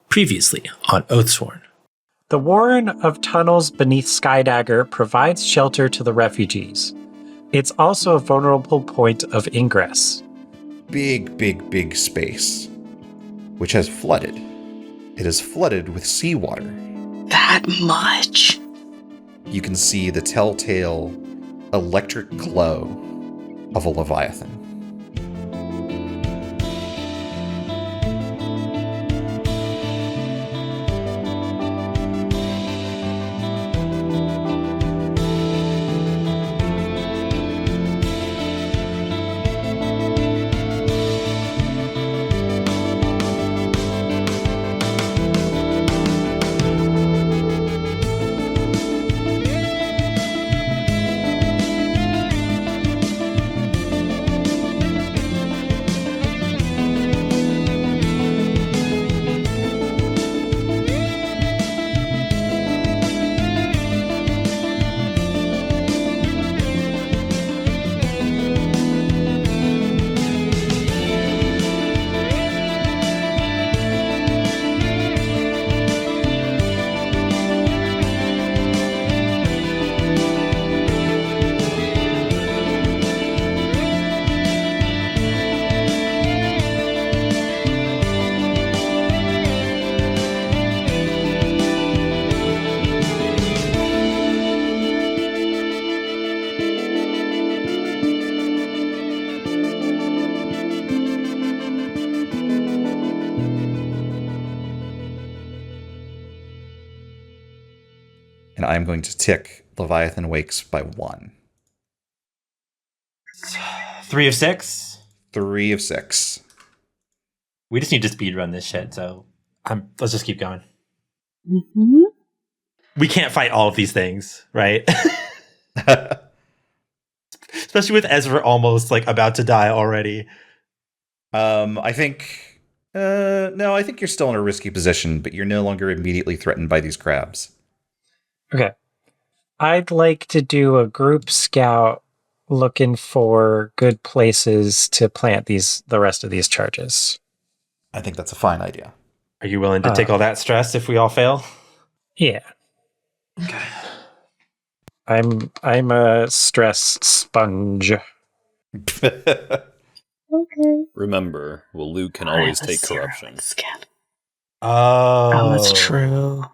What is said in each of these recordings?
Previously on OATHSWORN. The warren of tunnels beneath Skydagger provides shelter to the refugees. It's also a vulnerable point of ingress. Big space, which has flooded. It is flooded with seawater. That much? You can see the telltale electric glow of a Leviathan. And I'm going to tick Leviathan Wakes by 1. 3 of 6? 3 of 6. We just need to speedrun this shit, so let's just keep going. Mm-hmm. We can't fight all of these things, right? Especially with Ezra almost about to die already. I think you're still in a risky position, but you're no longer immediately threatened by these crabs. Okay. I'd like to do a group scout looking for good places to plant the rest of these charges. I think that's a fine idea. Are you willing to take all that stress if we all fail? Yeah. Okay. I'm a stress sponge. Okay. Remember, Waloot can always take corruption. Oh, that's true.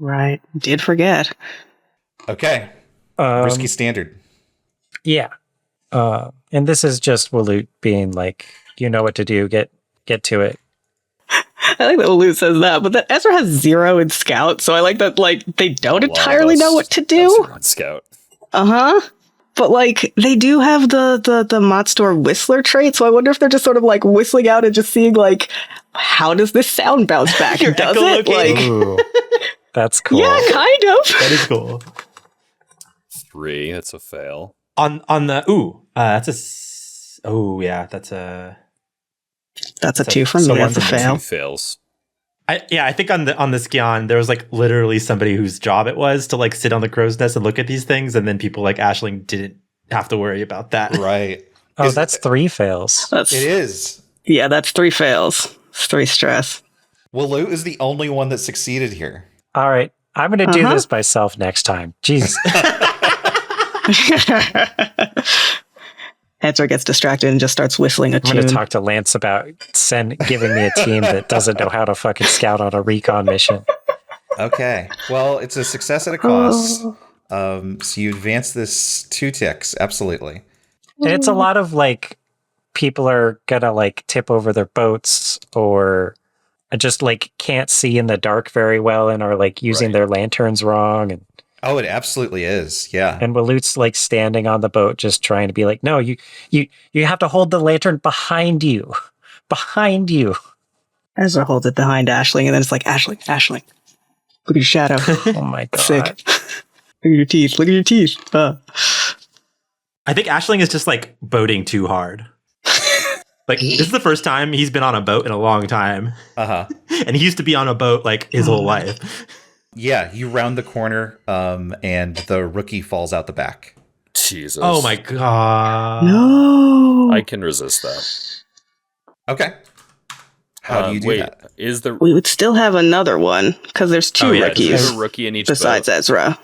Right. Did forget. Okay. Risky standard. Yeah. And this is just Waloot being like, you know what to do, get to it. I like that Waloot says that, but that Ezra has 0 in Scout, so I like that they don't entirely know what to do. Scout. Uh-huh. But they do have the Motstor Whistler trait, so I wonder if they're just sort of whistling out and just seeing how does this sound bounce back? Does it? Ooh, that's cool. Yeah, kind of. that is cool. 3, that's a fail. On the that's a 2 from me. That's a fail. 2 fails. I think on the Scion there was literally somebody whose job it was to sit on the crow's nest and look at these things, and then people like Aisling didn't have to worry about that. Right. Oh, that's 3 fails. It is. Yeah, that's 3 fails. It's 3 stress. Waloot is the only one that succeeded here. All right. I'm going to do this myself next time. Jeez. Ezra gets distracted and just starts whistling a I'm tune. going to talk to Lance about giving me a team that doesn't know how to fucking scout on a recon mission. Okay. Well, it's a success at a cost. So you advance this 2 ticks. Absolutely. And it's a lot of people are going to tip over their boats or just can't see in the dark very well and are using their lanterns wrong. And oh, it absolutely is. Yeah. And Waloot's standing on the boat just trying to be no, you have to hold the lantern behind you. Behind you. Ezra holds it behind Aisling, and then it's Aisling. Look at your shadow. Oh my god. Sick. Look at your teeth. I think Aisling is just boating too hard. This is the first time he's been on a boat in a long time. Uh-huh. And he used to be on a boat his whole life. Yeah, you round the corner, and the rookie falls out the back. Jesus. Oh my god. No. I can resist that. Okay. How do you do wait, that? Is the We would still have another one because there's two rookies There's a rookie in each besides boat. Ezra.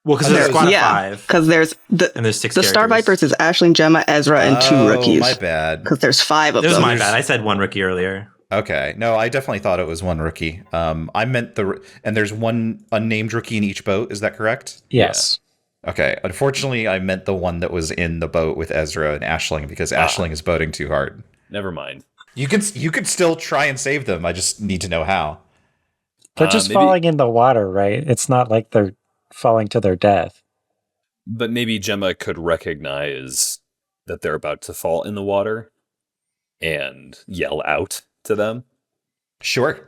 Well, because there's a squad of Yeah, 5. because there's And there's 6 the Star characters. Vipers is Aisling, Jemma, Ezra, and 2 rookies. My bad. Because there's 5 of It was them. my bad. I said 1 rookie earlier. Okay. No, I definitely thought it was 1 rookie. I meant and there's 1 unnamed rookie in each boat. Is that correct? Yes. Okay. Unfortunately, I meant the one that was in the boat with Ezra and Aisling because Aisling is boating too hard. Never mind. You could still try and save them. I just need to know how. They're just maybe- falling in the water, right? It's not like they're falling to their death. But maybe Jemma could recognize that they're about to fall in the water and yell out to them. Sure.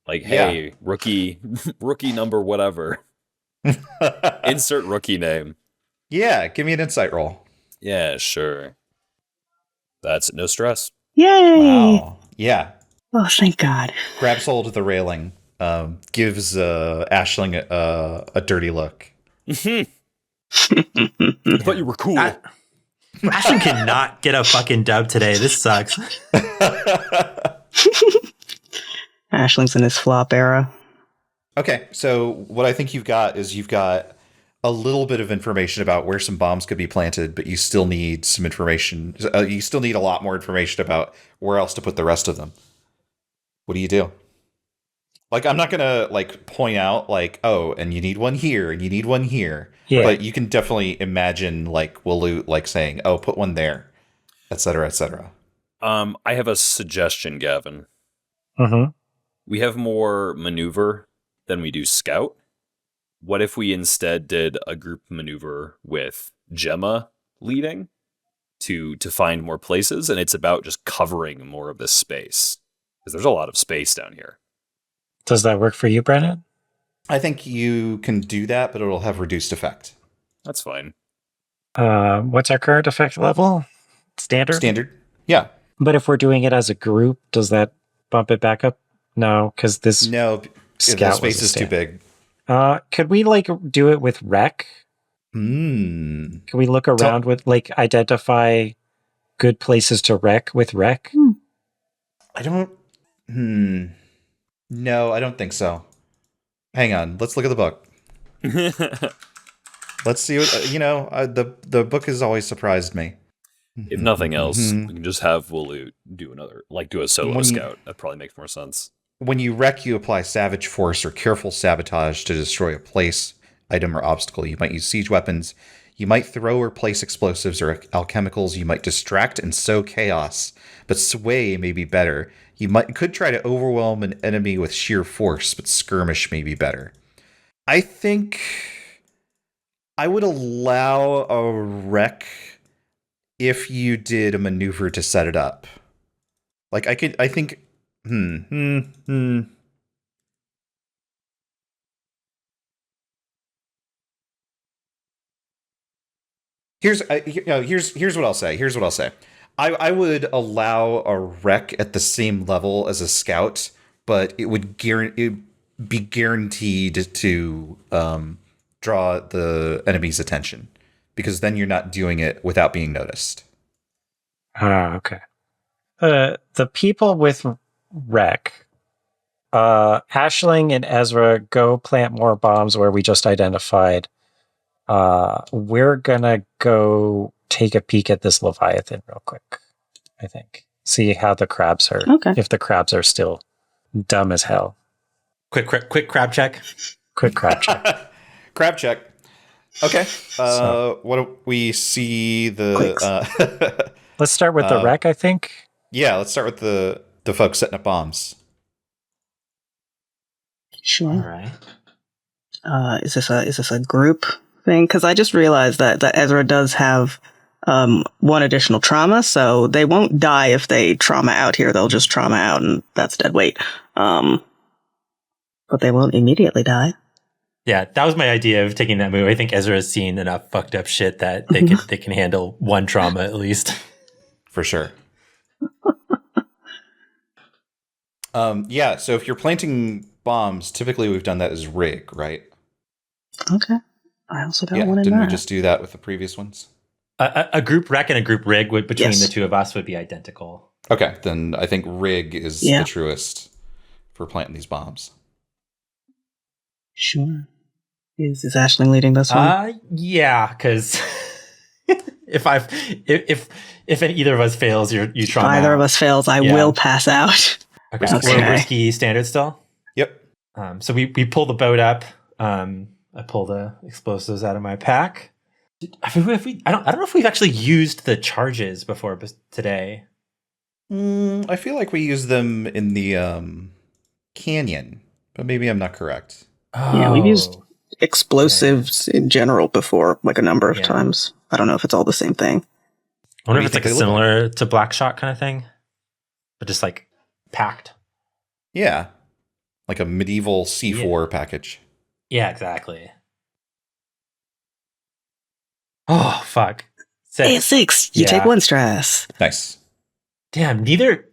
Like, hey, rookie number whatever. Insert rookie name. Yeah, give me an insight roll. Yeah, sure. That's no stress. Yay! Wow. Yeah. Oh, thank God. Grabs hold of the railing. Gives Aisling a dirty look. I thought you were cool. Ashton cannot get a fucking dub today. This sucks. Aisling's in his flop era. Okay, so what I think you've got a little bit of information about where some bombs could be planted, but you still need some information. You still need a lot more information about where else to put the rest of them. What do you do? Like, I'm not gonna point out oh, and you need one here and you need one here. Yeah. But you can definitely imagine Waloot saying, oh, put one there, et cetera, et cetera. I have a suggestion, Gavin. Mm-hmm. We have more maneuver than we do scout. What if we instead did a group maneuver with Jemma leading to find more places, and it's about just covering more of this space? Because there's a lot of space down here. Does that work for you, Brennan? I think you can do that, but it'll have reduced effect. That's fine. What's our current effect level? Standard? Standard? Yeah. But if we're doing it as a group, does that bump it back up? No, because this No, the scout space was a is too stand. big. Could we do it with rec? Can we look around with identify good places to wreck with rec? I don't. No, I don't think so. Hang on. Let's look at the book. Let's see what the book has always surprised me. If nothing else, we can just have Waloot do a solo scout. That probably makes more sense. When you wreck, you apply savage force or careful sabotage to destroy a place, item, or obstacle. You might use siege weapons. You might throw or place explosives or alchemicals. You might distract and sow chaos, but sway may be better. You could try to overwhelm an enemy with sheer force, but skirmish may be better. I think I would allow a wreck if you did a maneuver to set it up. Here's what I'll say. I would allow a wreck at the same level as a scout, but it would be guaranteed to draw the enemy's attention, because then you're not doing it without being noticed. Okay. The people with wreck, Aisling and Ezra, go plant more bombs where we just identified. We're gonna go take a peek at this Leviathan real quick, I think. See how the crabs are. Okay. If the crabs are still dumb as hell. Quick crab check. Quick crab check. Crab check. Okay. What do we see? Let's start with the wreck, I think. Yeah, let's start with the folks setting up bombs. Sure. All right. Is this a group thing? Because I just realized that Ezra does have one additional trauma, so they won't die if they trauma out here. They'll just trauma out, and that's dead weight. But they won't immediately die. Yeah, that was my idea of taking that move. I think Ezra has seen enough fucked up shit that they can handle one trauma at least. For sure. Yeah, so if you're planting bombs, typically we've done that as rig, right? Okay. I also got Yeah, one in didn't we that. just do that with the previous ones? A group wreck and a group rig between Yes. the two of us would be identical. Okay, then I think Rig is the truest for planting these bombs. Sure. Is Aisling leading this one? Yeah, because if either of us fails, you try. If either of us fails, I will pass out. Okay. We're risky standard still. Yep. So we pull the boat up. I pull the explosives out of my pack. I don't know if we've actually used the charges before today. I feel like we used them in the canyon, but maybe I'm not correct. Yeah, we've used explosives in general before, like a number of times. I don't know if it's all the same thing. I wonder if it's like a similar to Black Shot kind of thing, but just like packed. Yeah, like a medieval C4 package. Yeah, exactly. Oh, fuck. 6. 6. You take 1 stress. Nice. Damn, neither...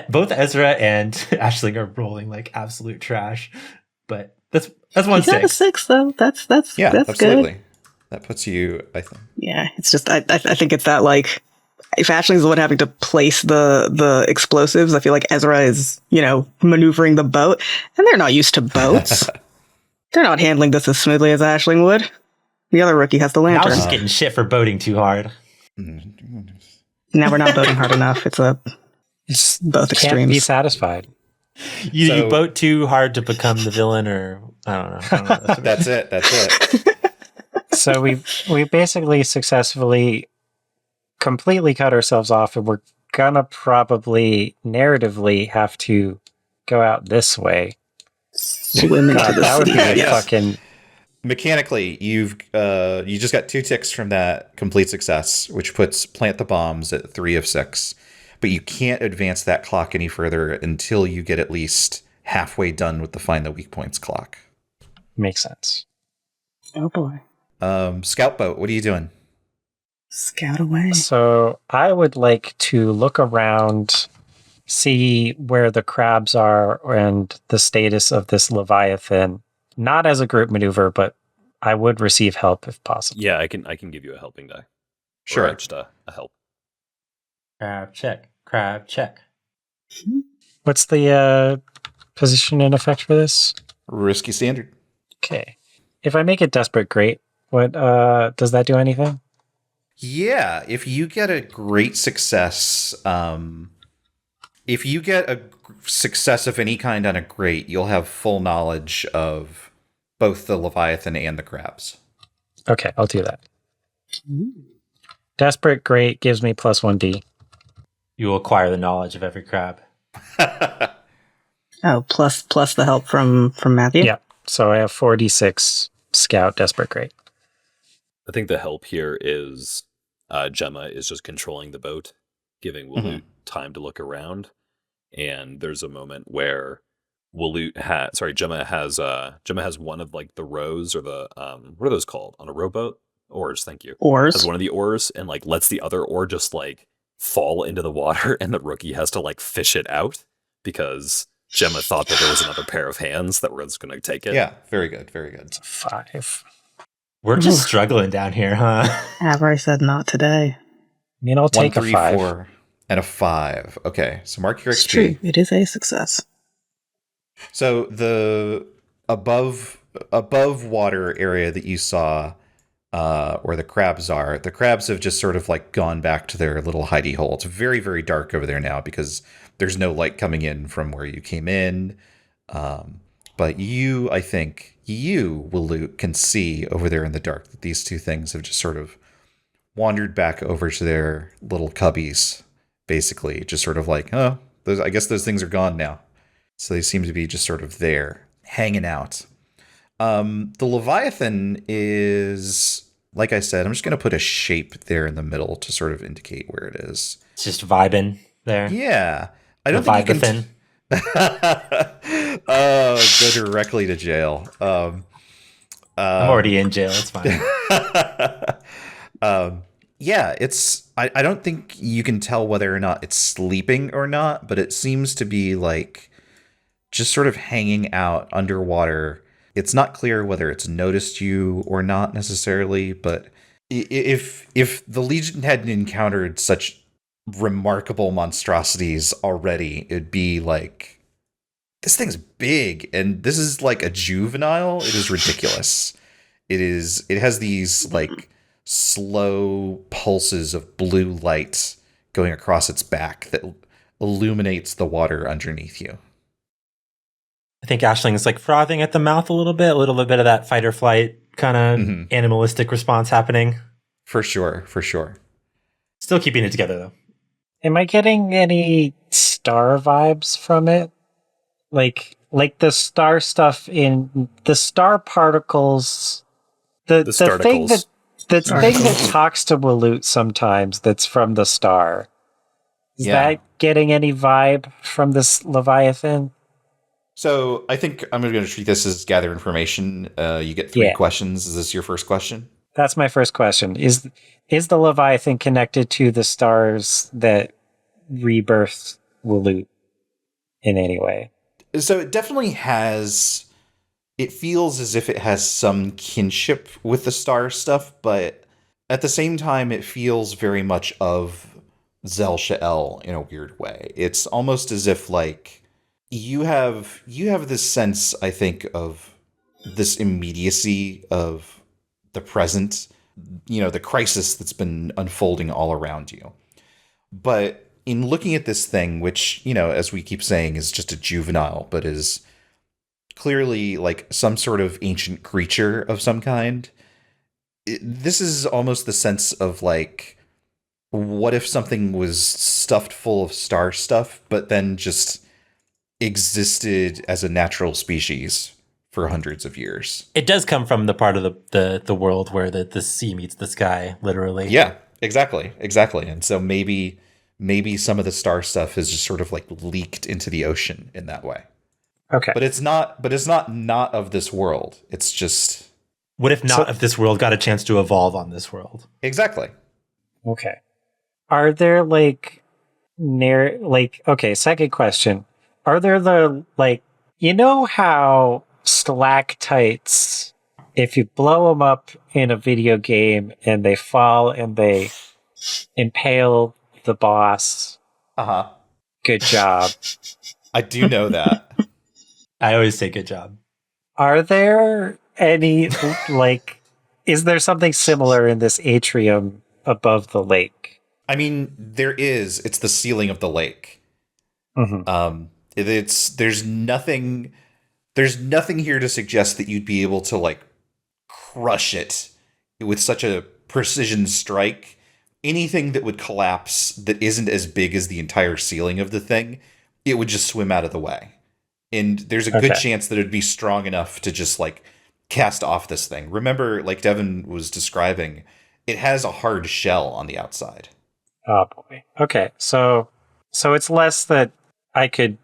both Ezra and Aisling are rolling like absolute trash, but that's 1 6. You got a 6, though. That's absolutely. Good. That puts you, I think. Yeah, it's just, I think it's that, like, if Ashley's the one having to place the explosives, I feel like Ezra is, maneuvering the boat, and they're not used to boats. They're not handling this as smoothly as Aisling would. The other rookie has the lantern. I was just getting shit for boating too hard. Now we're not boating hard enough. It's both extremes. Can't be satisfied. You boat too hard to become the villain, or I don't know. That's it. So we basically successfully completely cut ourselves off, and we're gonna probably narratively have to go out this way. Swim into the that would be a Yes. fucking. Mechanically, you just got 2 ticks from that complete success, which puts plant the bombs at 3 of 6. But you can't advance that clock any further until you get at least halfway done with the find the weak points clock. Makes sense. Oh boy. Scout boat, what are you doing? Scout away. So I would like to look around, see where the crabs are and the status of this Leviathan. Not as a group maneuver, but I would receive help if possible. Yeah, I can give you a helping die. Sure. Or just a help. Crab check. What's the position and effect for this? Risky standard. Okay. If I make it desperate, great. What does that do anything? Yeah, if you get a great success, if you get a success of any kind on a great, you'll have full knowledge of both the Leviathan and the crabs. Okay, I'll do that. Desperate great gives me plus 1d. You will acquire the knowledge of every crab. Oh, plus the help from Matthew? Yeah. So I have 4d6 scout desperate great. I think the help here is Jemma is just controlling the boat, giving Waloot time to look around. And there's a moment where Jemma has one of like the rows or the what are those called on a rowboat? Oars, thank you. Oars. Has one of the oars and like lets the other oar just like fall into the water, and the rookie has to like fish it out because Jemma thought that there was another pair of hands that was going to take it. Yeah, very good, very good. It's a 5. We're just struggling down here, huh? Avery said not today. I mean, I'll take 1, 3, a 5. 4, and a 5. Okay, so mark your It's XP. true. It is a success. So the above water area that you saw, where the crabs are, the crabs have just sort of like gone back to their little hidey hole. It's very, very dark over there now because there's no light coming in from where you came in. But I think you, Waloot, can see over there in the dark that these two things have just sort of wandered back over to their little cubbies, basically. Just sort of like, I guess those things are gone now. So they seem to be just sort of there, hanging out. The Leviathan is, like I said, I'm just going to put a shape there in the middle to sort of indicate where it is. It's just vibing there. Yeah. I don't think you can... Go directly to jail. I'm already in jail. It's fine. Yeah, it's. I don't think you can tell whether or not it's sleeping or not, but it seems to be like just sort of hanging out underwater. It's not clear whether it's noticed you or not necessarily, but if the Legion hadn't encountered such remarkable monstrosities already. It'd be like, this thing's big, and this is like a juvenile. It is ridiculous. It has these like slow pulses of blue light going across its back that illuminates the water underneath you. I think Ashling's like frothing at the mouth a little bit of that fight or flight kind of animalistic response happening. For sure. Still keeping it together though. Am I getting any star vibes from it? Like the star stuff in the star particles, the thing that talks to Waloot sometimes that's from the star. Is that getting any vibe from this Leviathan? So I think I'm going to treat this as gather information. You get 3 questions. Is this your first question? That's my first question. Is the Leviathan connected to the stars that rebirth Waloot in any way? So it definitely has. It feels as if it has some kinship with the star stuff, but at the same time, it feels very much of Zel Sha'el in a weird way. It's almost as if like you have this sense, I think, of this immediacy of the present, the crisis that's been unfolding all around you. But in looking at this thing, which, as we keep saying, is just a juvenile, but is clearly like some sort of ancient creature of some kind, this is almost the sense of like, what if something was stuffed full of star stuff, but then just existed as a natural species for hundreds of years? It does come from the part of the world where the sea meets the sky, literally. Yeah, exactly. And so maybe some of the star stuff is just sort of like leaked into the ocean in that way. Okay. But it's not of this world. It's just, what if not of this world got a chance to evolve on this world? Exactly. Okay. Are there second question. Are there how stalactites, if you blow them up in a video game and they fall and they impale the boss? Uh-huh. Good job. I do know that. I always say good job. Are there any, is there something similar in this atrium above the lake? I mean, there is. It's the ceiling of the lake. Mm-hmm. There's nothing here to suggest that you'd be able to crush it with such a precision strike. Anything that would collapse that isn't as big as the entire ceiling of the thing, it would just swim out of the way. And there's a good chance that it'd be strong enough to just cast off this thing. Remember, like Devin was describing, it has a hard shell on the outside. Oh boy. Okay. So it's less that I could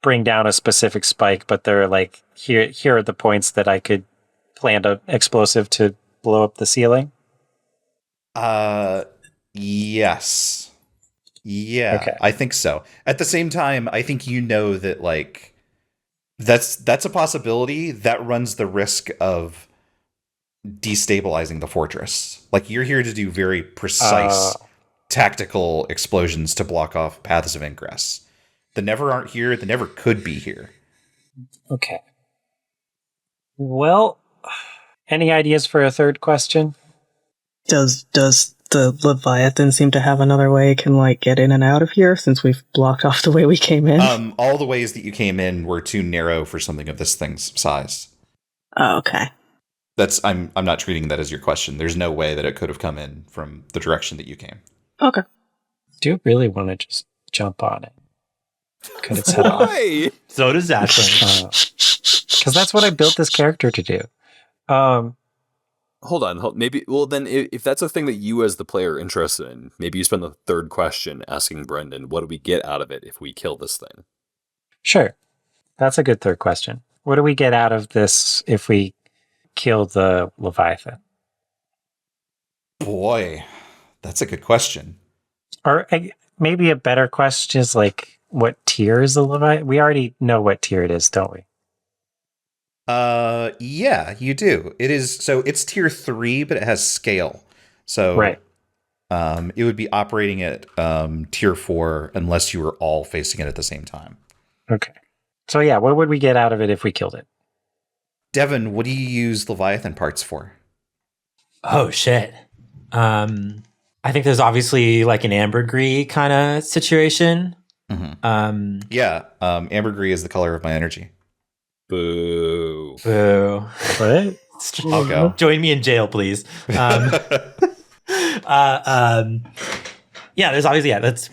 bring down a specific spike, but there are here are the points that I could plant an explosive to blow up the ceiling. Yes. Yeah, okay. I think so. At the same time, I think that that's a possibility that runs the risk of destabilizing the fortress. You're here to do very precise tactical explosions to block off paths of ingress. The never aren't here, the never could be here. Okay. Well, any ideas for a third question? Does the Leviathan seem to have another way it can get in and out of here, since we've blocked off the way we came in? All the ways that you came in were too narrow for something of this thing's size. Oh, okay. I'm not treating that as your question. There's no way that it could have come in from the direction that you came. Okay. Do you really want to just jump on it? Cut its head off. So does Ashland. Because that's what I built this character to do. Hold on. Maybe. Well, then, if that's a thing that you as the player are interested in, maybe you spend the third question asking Brendan, "What do we get out of it if we kill this thing?" Sure, that's a good third question. What do we get out of this if we kill the Leviathan? Boy, that's a good question. Or maybe a better question is what tier is the Leviathan? We already know what tier it is, don't we? Yeah, you do. It is, so it's tier 3, but it has scale. So right. It would be operating at tier 4 unless you were all facing it at the same time. Okay. So yeah, what would we get out of it if we killed it? Devin, what do you use Leviathan parts for? Oh shit. I think there's obviously like an ambergris kind of situation. Ambergris is the color of my energy. Boo. Boo. What? I'll go. Join me in jail, please. Yeah, there's obviously, that's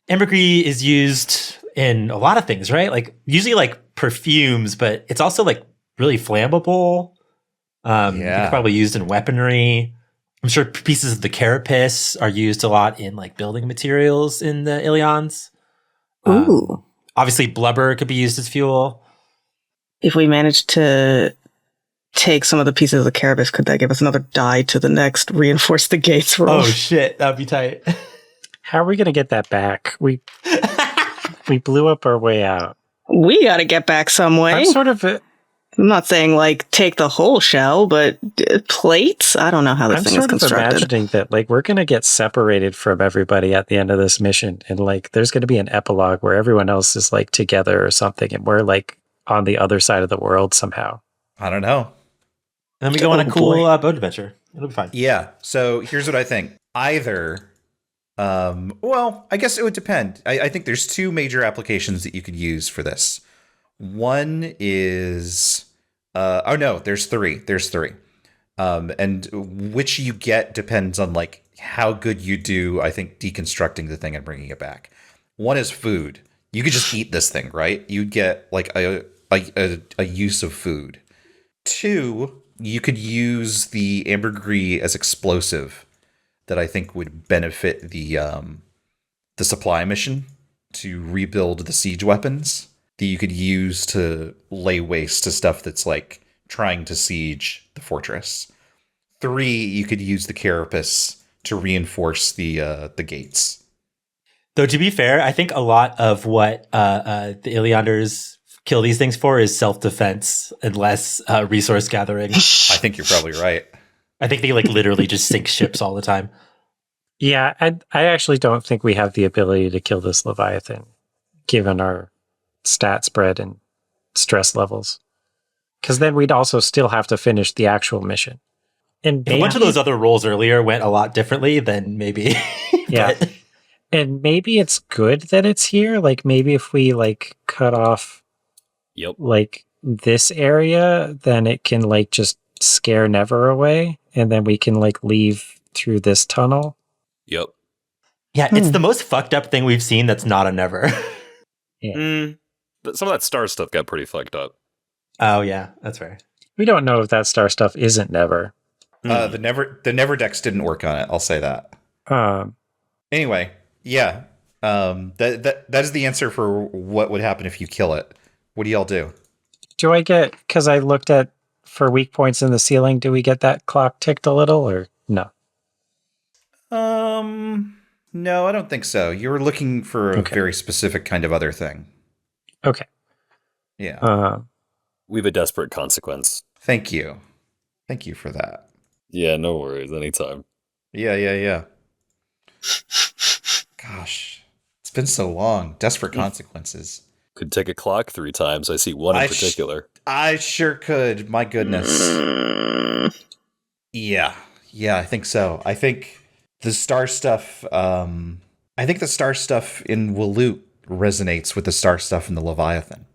ambergris is used in a lot of things, right? Like usually like perfumes, but it's also like really flammable. It's probably used in weaponry. I'm sure pieces of the carapace are used a lot in like building materials in the Ilions. Ooh. Obviously, blubber could be used as fuel. If we manage to take some of the pieces of the carapace, could that give us another die to the next reinforce the gates roll? Oh shit, that'd be tight. How are we going to get that back? We blew up our way out. We got to get back some way. I'm sort of... I'm not saying like take the whole shell, but plates? I don't know how this thing is constructed. I'm sort of imagining that like we're going to get separated from everybody at the end of this mission, and like there's going to be an epilogue where everyone else is like together or something, and we're like on the other side of the world somehow. I don't know. And then we go on a cool boat adventure. It'll be fine. Yeah. So here's what I think. Either, well, I guess it would depend. I think there's two major applications that you could use for this. One is, there's three. There's three. And which you get depends on like how good you do, I think, deconstructing the thing and bringing it back. One is food. You could just eat this thing, right? You'd get like a use of food. Two, you could use the ambergris as explosive that I think would benefit the supply mission to rebuild the siege weapons that you could use to lay waste to stuff that's like trying to siege the fortress. Three, you could use the carapace to reinforce the gates. Though to be fair, I think a lot of what the Ilianders kill these things for is self-defense and less resource gathering. I think you're probably right. I think they like literally just sink ships all the time. Yeah, I actually don't think we have the ability to kill this Leviathan, given our stat spread and stress levels. Because then we'd also still have to finish the actual mission. And If a bunch of those other rolls earlier went a lot differently, then maybe. Yeah. And maybe it's good that it's here. Like maybe if we like cut off like this area, then it can like just scare Never away, and then we can like leave through this tunnel. Yep. Yeah, it's the most fucked up thing we've seen that's not a Never. Yeah. But some of that star stuff got pretty fucked up. Oh yeah, that's fair. We don't know if that star stuff isn't Never. The Never decks didn't work on it. I'll say that. Anyway, yeah. That is the answer for what would happen if you kill it. What do y'all do? Do I get, because I looked at for weak points in the ceiling, do we get that clock ticked a little or no? No, I don't think so. You were looking for a very specific kind of other thing. Okay. Yeah. We have a desperate consequence. Thank you. Thank you for that. Yeah, no worries. Anytime. Yeah. Gosh, it's been so long. Desperate consequences. Could tick a clock 3 times. I see one in particular. I sure could. My goodness. Yeah, I think so. I think the star stuff. I think the star stuff in Waloot resonates with the star stuff in the Leviathan,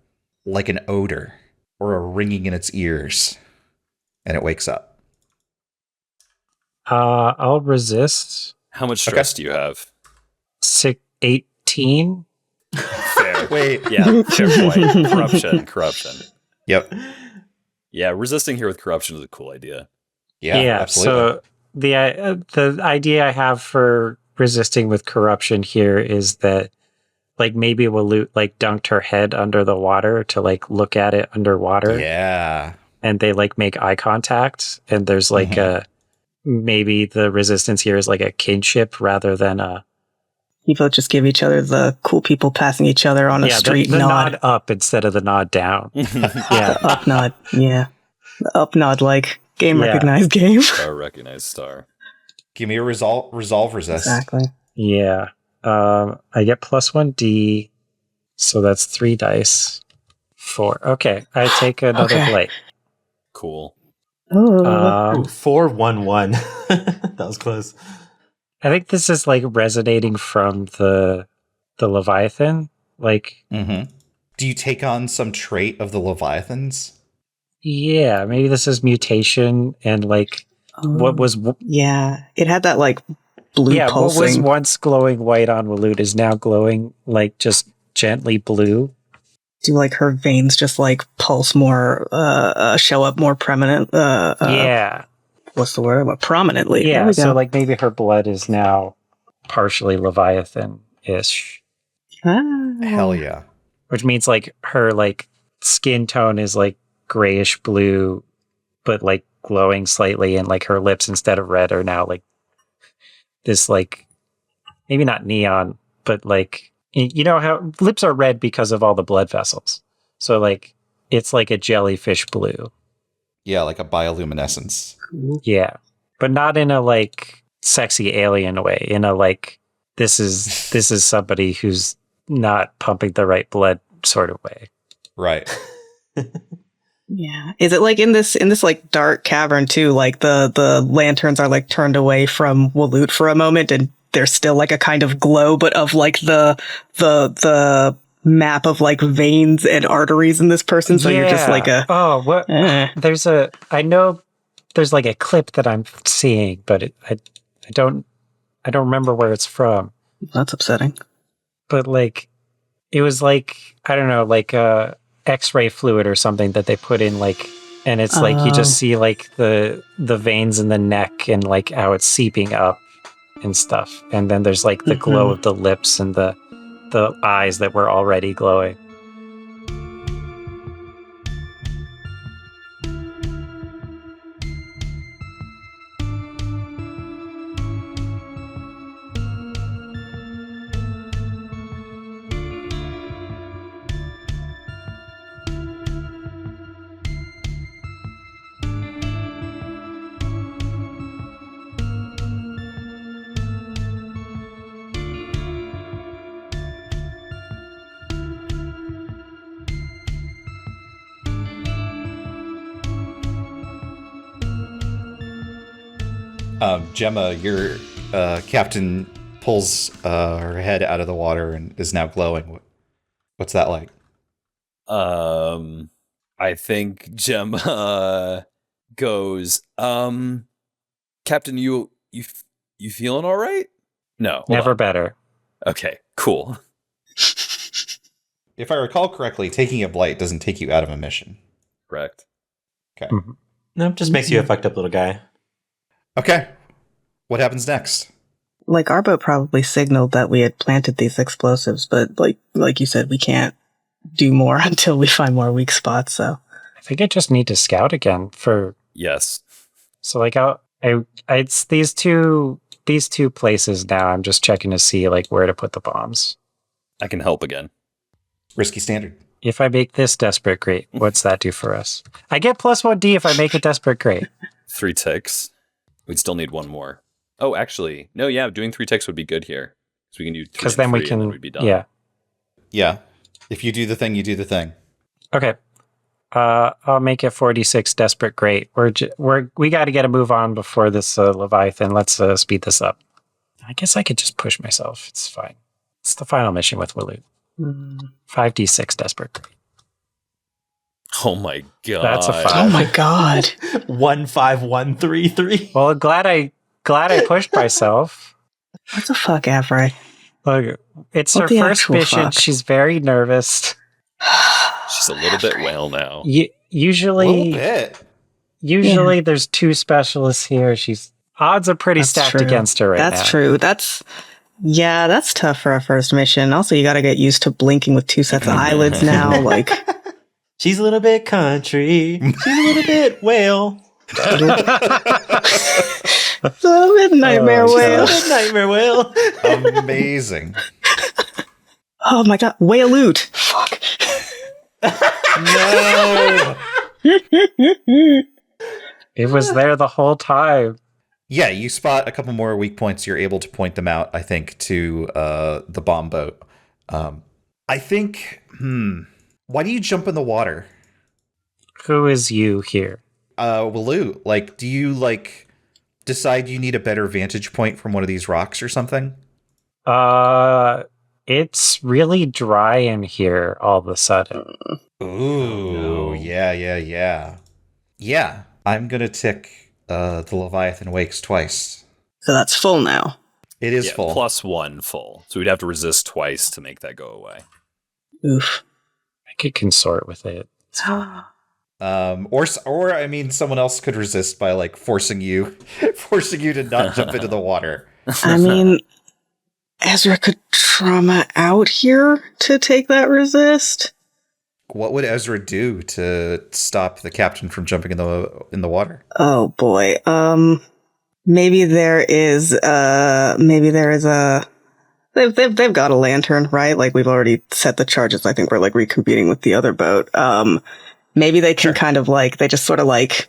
like an odor or a ringing in its ears, and it wakes up. I'll resist. How much stress do you have? 18. Fair. Wait. Yeah, fair point. Corruption. Yep. Yeah, resisting here with corruption is a cool idea. Yeah, absolutely. So the idea I have for resisting with corruption here is that like maybe Waloot like dunked her head under the water to like look at it underwater. Yeah. And they like make eye contact, and there's like maybe the resistance here is like a kinship rather than a people just give each other the cool people passing each other on a street the nod. nod up instead of the nod down. The up nod. Yeah. The up nod like game recognized game. Star recognized star. Give me a resolve resist. Exactly. Yeah. I get plus 1d, so that's 3 dice. 4. Okay, I take another Okay. blight. Cool. Oh. 4-1-1. That was close. I think this is like resonating from the Leviathan. Like, Do you take on some trait of the Leviathans? yeah, maybe this is mutation and like what was Yeah, it had that like blue what was pulsing. once glowing white on Waloot is now glowing like just gently blue. Do like her veins just like pulse more, show up more prominent? Yeah. What's the word? Prominently. There Yeah, we so go. like maybe her blood is now partially Leviathan-ish, Hell yeah. which means like her like skin tone is like grayish blue, but like glowing slightly, and like her lips instead of red are now like this like maybe not neon, but like you know how lips are red because of all the blood vessels. So like it's like a jellyfish blue. Yeah, like a bioluminescence. Yeah. But not in a like sexy alien way, in a like this is somebody who's not pumping the right blood sort of way. Right. Yeah. Is it like in this like dark cavern too? Like the lanterns are like turned away from Waloot for a moment, and there's still like a kind of glow, but of like the map of like veins and arteries in this person. So you're just like I know there's like a clip that I'm seeing, but I don't remember where it's from. That's upsetting. But like it was like I don't know, like X-ray fluid or something that they put in, like, and it's like you just see like the veins in the neck and like how it's seeping up and stuff, and then there's like the glow of the lips and the eyes that were already glowing. Jemma, your captain pulls her head out of the water and is now glowing. What's that like? I think Jemma goes, Captain, you feeling all right? No. Never better. Okay, cool. If I recall correctly, taking a blight doesn't take you out of a mission. Correct. Okay. Mm-hmm. No, just makes you a fucked up little guy. Okay. What happens next? Like our boat probably signaled that we had planted these explosives, but like you said, we can't do more until we find more weak spots. So I think I just need to scout again for. Yes. So like it's these two places now. I'm just checking to see like where to put the bombs. I can help again. Risky standard. If I make this desperate, great. What's that do for us? I get plus 1d if I make it desperate, great. 3 ticks. We'd still need 1 more. Oh, actually, no. Yeah, doing 3 ticks would be good here, so we can do 3 because then we can. and then we'd be done. Yeah. If you do the thing, you do the thing. Okay. I'll make it 46 desperate, great. We got to get a move on before this Leviathan. Let's speed this up. I guess I could just push myself. It's fine. It's the final mission with Waloot. 5d6 desperate. Oh my god. That's a 5. oh my god. 15133. Well, glad I pushed myself. What the fuck, Avery? Look, it's What her the first actual mission. fuck? She's very nervous. She's a little bit whale now. Usually, bit. there's 2 specialists here. Odds are pretty That's stacked true. against her right now. That's true. That's tough for a first mission. Also, you got to get used to blinking with 2 sets of eyelids now. Like, She's a little bit country. She's a little bit whale. the nightmare whale. Nightmare whale. Amazing. Oh my god, Waloot. Fuck. No. It was there the whole time. Yeah, you spot a couple more weak points. You're able to point them out, I think, to the bomb boat. I think, why do you jump in the water? Who is you here? Waloot, like, do you, like, decide you need a better vantage point from one of these rocks or something? It's really dry in here all of a sudden. Ooh, yeah. Yeah, I'm gonna tick the Leviathan Wakes twice. So that's full now. It is full. +1 full. So we'd have to resist twice to make that go away. Oof. I could consort with it. Or I mean, someone else could resist by like forcing you to not jump into the water. I mean, Ezra could trauma out here to take that resist. What would Ezra do to stop the captain from jumping in the water? Oh boy. Maybe there is a. They've got a lantern, right? Like we've already set the charges. I think we're like recompeting with the other boat. Maybe they can kind of like, they just sort of like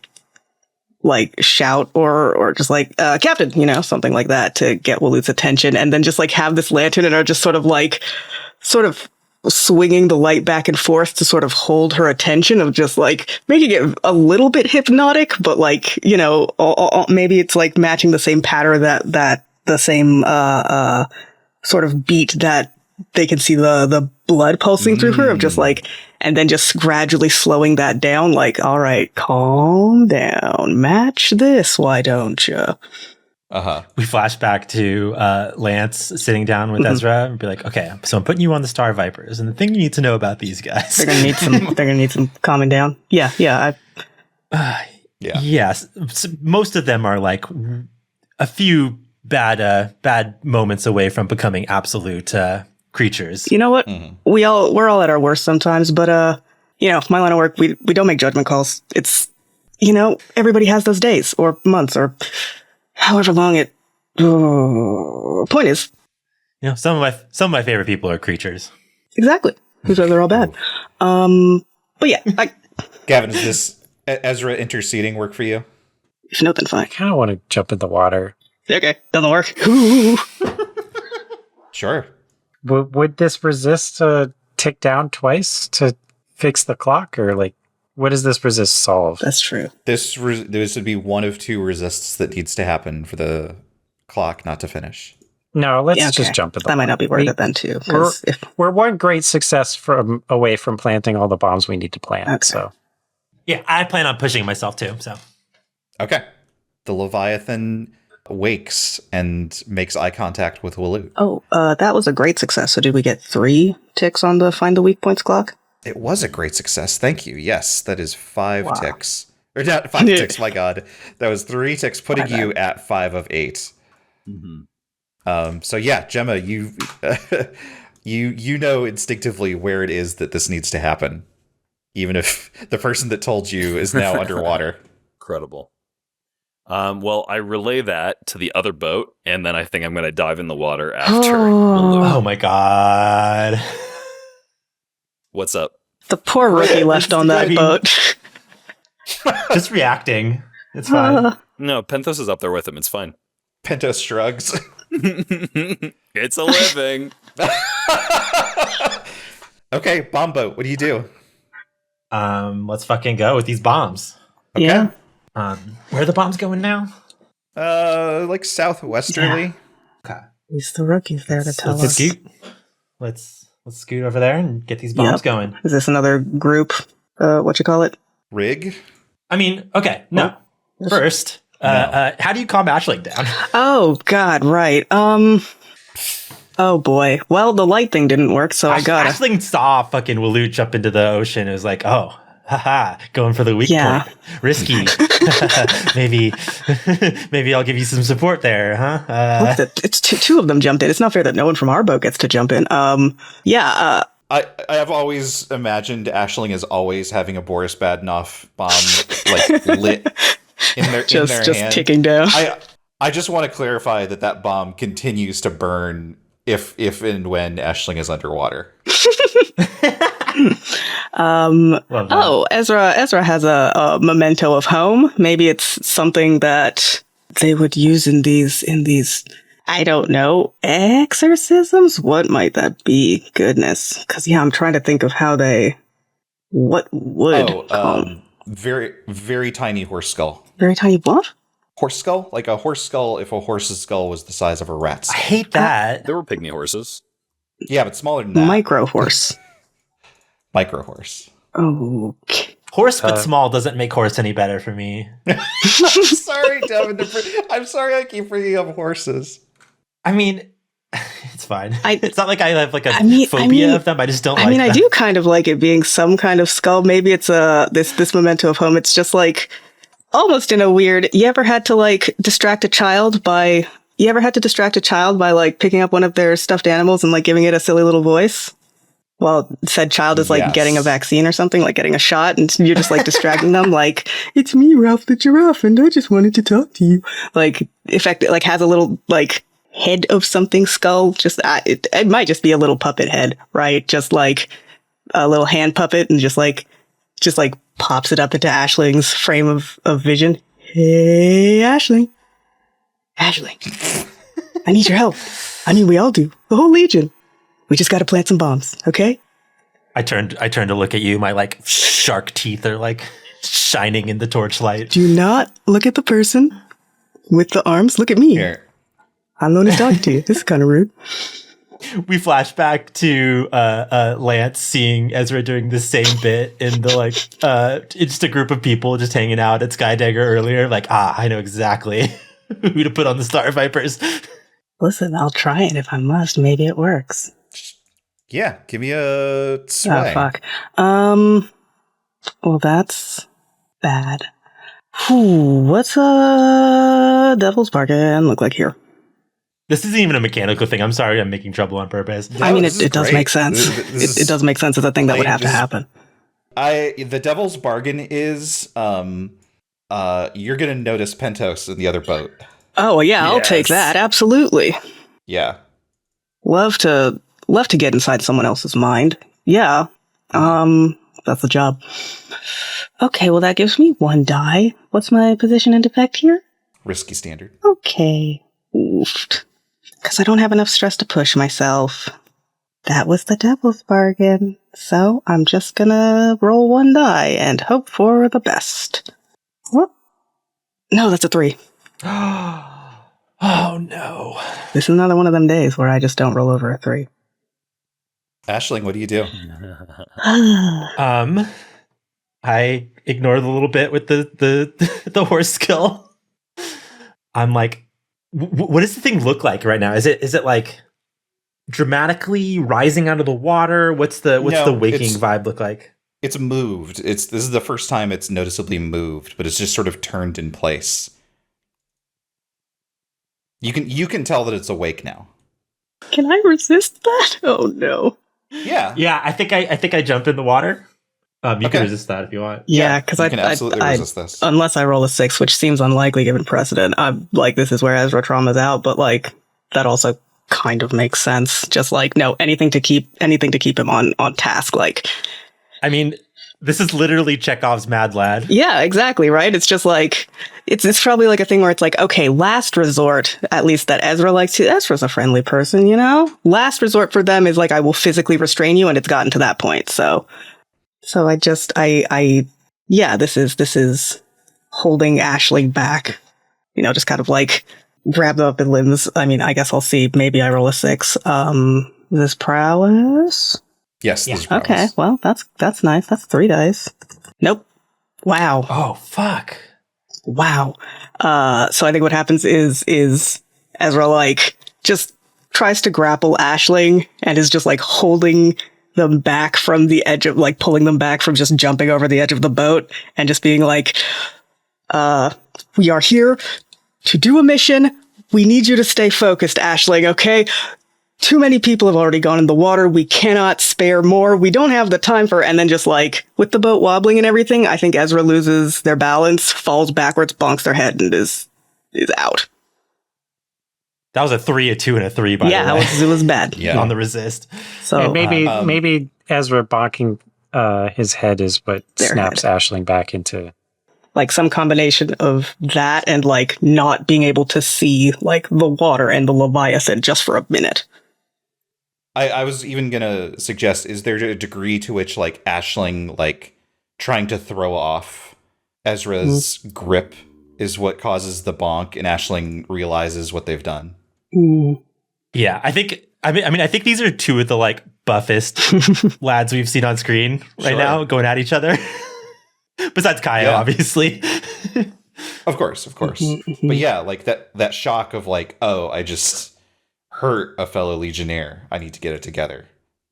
shout or just like, Captain, something like that to get Waloot's attention, and then just like have this lantern and are just sort of swinging the light back and forth to sort of hold her attention, of just like making it a little bit hypnotic, but like, maybe it's like matching the same pattern that the same, sort of beat that they can see the blood pulsing through her, of just like, and then just gradually slowing that down, like, all right, calm down, match this, why don't you? We flash back to Lance sitting down with Ezra and be like, okay, so I'm putting you on the Star Vipers, and the thing you need to know about these guys. They're gonna need some calming down. Yeah. Yes. So most of them are like a few bad moments away from becoming absolute creatures. You know what? We're all at our worst sometimes, but my line of work, we don't make judgment calls. It's everybody has those days or months or however long it. Point is, some of my favorite people are creatures. Exactly. Who says they're all bad? But yeah, Gavin, is this Ezra interceding work for you? If not, then fine. I kind of want to jump in the water. Okay, doesn't work. Sure. Would this resist tick down twice to fix the clock, or like, what does this resist solve? That's true. This would be one of two resists that needs to happen for the clock not to finish. No, let's just jump in the water. That might not be worth it then too. We're one great success away from planting all the bombs we need to plant. Okay. So yeah, I plan on pushing myself too. So okay, the Leviathan wakes and makes eye contact with Waloot. Oh, that was a great success. So did we get 3 ticks on the find the weak points clock? It was a great success. Thank you. Yes, that is 5 ticks. Or not 5 ticks, my God. That was 3 ticks, putting you at 5 of 8. So yeah, Jemma, you know instinctively where it is that this needs to happen, even if the person that told you is now underwater. Incredible. Well, I relay that to the other boat, and then I think I'm going to dive in the water after. Oh my God. What's up? The poor rookie left on that boat. Just reacting. It's fine. No, Penthos is up there with him. It's fine. Pentos shrugs. It's a living. Okay, bomb boat. What do you do? Let's fucking go with these bombs. Okay. Yeah. Where are the bombs going now? Like southwesterly. Yeah. Okay. He's the rookies there to tell us. Let's scoot over there and get these bombs going. Is this another group? What you call it? Rig? I mean, okay, no. First, how do you calm Aisling down? Oh God, right. Oh boy. Well, the light thing didn't work, so I got it. Aisling saw fucking Waloot jump into the ocean. It was like, oh, haha, going for the weak point. Risky. maybe I'll give you some support there, huh? It's two of them jumped in. It's not fair that no one from our boat gets to jump in. I have always imagined Aisling as always having a Boris Badenoff bomb like lit in their just hand. ticking down. I just want to clarify that bomb continues to burn if and when Aisling is underwater. Ezra has a memento of home. Maybe it's something that they would use in these I don't know, exorcisms? What might that be? Goodness. Because, yeah, I'm trying to think of what would very, very tiny horse skull. Very tiny what? Horse skull? Like a horse skull if a horse's skull was the size of a rat's I skull. hate that. There were pygmy horses. Yeah, but smaller than that. Micro horse. Micro horse. Okay. Horse but small doesn't make horse any better for me. I'm sorry, Devin. I'm sorry I keep bringing up horses. I mean, it's fine. It's not like I have like a phobia of them. I just don't like them. I do kind of like it being some kind of skull. Maybe it's this memento of home. It's just like almost in a weird. You ever had to like distract a child by like picking up one of their stuffed animals and like giving it a silly little voice? Well, said child is like getting a vaccine or something, like getting a shot, and you're just like distracting them, like, it's me, Ralph the giraffe, and I just wanted to talk to you. Like, it has a little like head of something skull. Just it might just be a little puppet head, right? Just like a little hand puppet, and just like pops it up into Ashling's frame of vision. Hey, Ashling, I need your help. I mean, we all do. The whole Legion. We just got to plant some bombs, okay? I turned to look at you. My like shark teeth are like shining in the torchlight. Do not look at the person with the arms. Look at me. Here. I'm the one who's talking to you. This is kind of rude. We flash back to Lance seeing Ezra doing the same bit in the like it's just a group of people just hanging out at Skydagger earlier. Like, I know exactly who to put on the Star Vipers. Listen, I'll try it if I must. Maybe it works. Yeah, give me a sway. Oh, fuck. Well, that's bad. What's a Devil's Bargain look like here? This isn't even a mechanical thing. I'm sorry I'm making trouble on purpose. No, I mean, it does make sense. It does make sense as a thing that would have to happen. The Devil's Bargain is, you're going to notice Pentos in the other boat. Oh, well, yeah, I'll take that. Absolutely. Yeah. Love to get inside someone else's mind. Yeah. That's the job. Okay, well, that gives me 1 die. What's my position and defect here? Risky standard. Okay. Oofed. Because I don't have enough stress to push myself. That was the Devil's Bargain. So I'm just gonna roll 1 die and hope for the best. What? No, that's a 3. Oh no. This is another one of them days where I just don't roll over a 3. Ashling, what do you do? I ignore the little bit with the horse skill. I'm like, what does the thing look like right now? Is it like dramatically rising out of the water? What's the waking vibe look like? It's moved. This is the first time it's noticeably moved, but it's just sort of turned in place. You can tell that it's awake now. Can I resist that? Oh no. Yeah. Yeah, I think I jump in the water. You can resist that if you want. Yeah, because I can absolutely resist this. Unless I roll a 6, which seems unlikely given precedent. I'm like, this is where Ezra Trauma's out, but like that also kind of makes sense. Just like, no, anything to keep him on task. Like, I mean, this is literally Chekhov's Mad Lad. Yeah, exactly, right? It's just like, it's probably like a thing where it's like, okay, last resort, at least that Ezra likes to, Ezra's a friendly person, you know? Last resort for them is like, I will physically restrain you, and it's gotten to that point, so this is holding Ashling back, you know, just kind of like grab them up in limbs. I mean, I guess I'll see, maybe I roll a 6. This prowess? Yes. Yeah. Okay, well, that's nice. That's 3 dice. Nope. Wow. Oh, fuck. Wow. So I think what happens is Ezra like just tries to grapple Ashling and is just like holding them back from the edge of like pulling them back from just jumping over the edge of the boat and just being like, we are here to do a mission. We need you to stay focused, Ashling, okay? Too many people have already gone in the water. We cannot spare more. We don't have the time for... And then just like, with the boat wobbling and everything, I think Ezra loses their balance, falls backwards, bonks their head, and is out. That was a 3, a 2, and a 3, by the way. Yeah, it was bad. Yeah. On the resist. So and maybe Ezra bonking his head is what snaps Ashling back into Like some combination of that and like not being able to see like the water and the Leviathan just for a minute. I was even gonna suggest, is there a degree to which like Aisling like trying to throw off Ezra's grip is what causes the bonk, and Aisling realizes what they've done? Yeah, I think I think these are two of the like buffest lads we've seen on screen right now going at each other. Besides Kaya, obviously. Of course. But yeah, like that shock of like, oh, I just hurt a fellow Legionnaire. I need to get it together.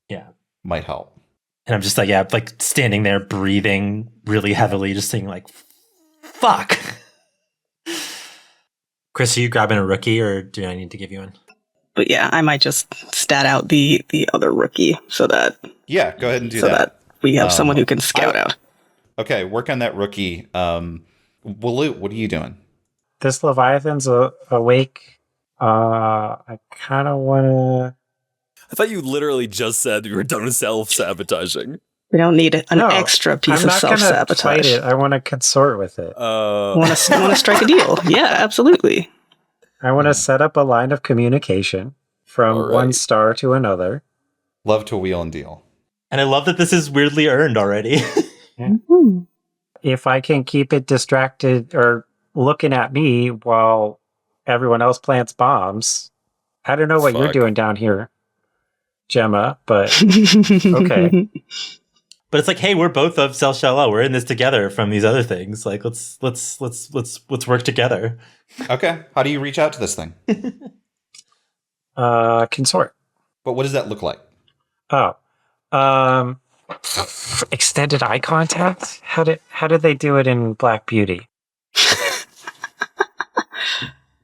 Yeah. Might help. And I'm just like, like standing there breathing really heavily, just saying like, fuck. Kris, are you grabbing a rookie or do I need to give you one? But yeah, I might just stat out the other rookie so that go ahead and do so that we have someone who can scout out. Okay, work on that rookie. Waloot, what are you doing? This Leviathan's awake. I kind of want to... I thought you literally just said you were done with self-sabotaging. We don't need an extra piece of self-sabotage. Fight it. I want to consort with it. Want to strike a deal. Yeah, absolutely. I want to set up a line of communication from one star to another. Love to wheel and deal. And I love that this is weirdly earned already. If I can keep it distracted or looking at me while everyone else plants bombs, I don't know what you're doing down here, Jemma, but okay. But it's like, hey, we're both of Cell Shell L. We're in this together from these other things. Like, let's work together. Okay. How do you reach out to this thing? Consort. But what does that look like? Extended eye contact? How did they do it in Black Beauty?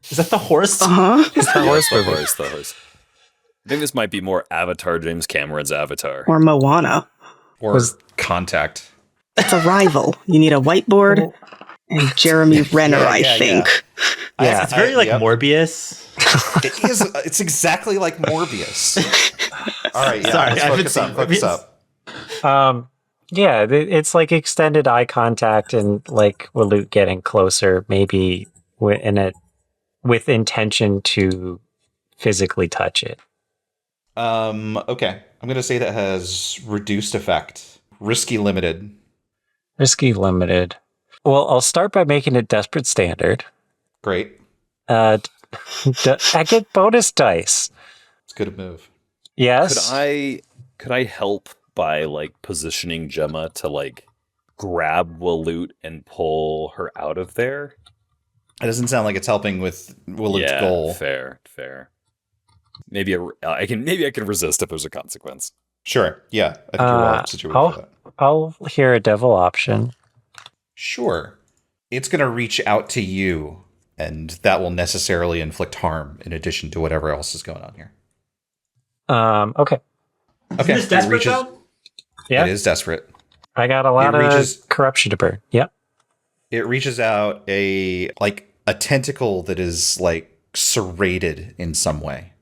Is that the horse? It's the horse. The horse. I think this might be more Avatar, James Cameron's Avatar. Or Moana. Or Contact. It's a rival. You need a whiteboard and Jeremy Renner, I think. Yeah, it's very Morbius. It is. It's exactly like Morbius. All right, Sorry, let's focus up. Yeah, it's like extended eye contact and like Waloot getting closer, maybe with intention to physically touch it. Okay. I'm going to say that has reduced effect. Risky limited. Well, I'll start by making it desperate standard. Great. I get bonus dice. It's a good move. Yes. Could I help by like positioning Jemma to like grab Waloot and pull her out of there? It doesn't sound like it's helping with Waloot's goal. Fair. Maybe I can resist if there's a consequence. Sure. Yeah. I think you're well situated for that. I'll hear a devil option. Sure. It's going to reach out to you, and that will necessarily inflict harm in addition to whatever else is going on here. Okay. Okay. Is this desperate though? Yeah. It is desperate. I got a lot of corruption to burn. Yep. It reaches out a tentacle that is like serrated in some way.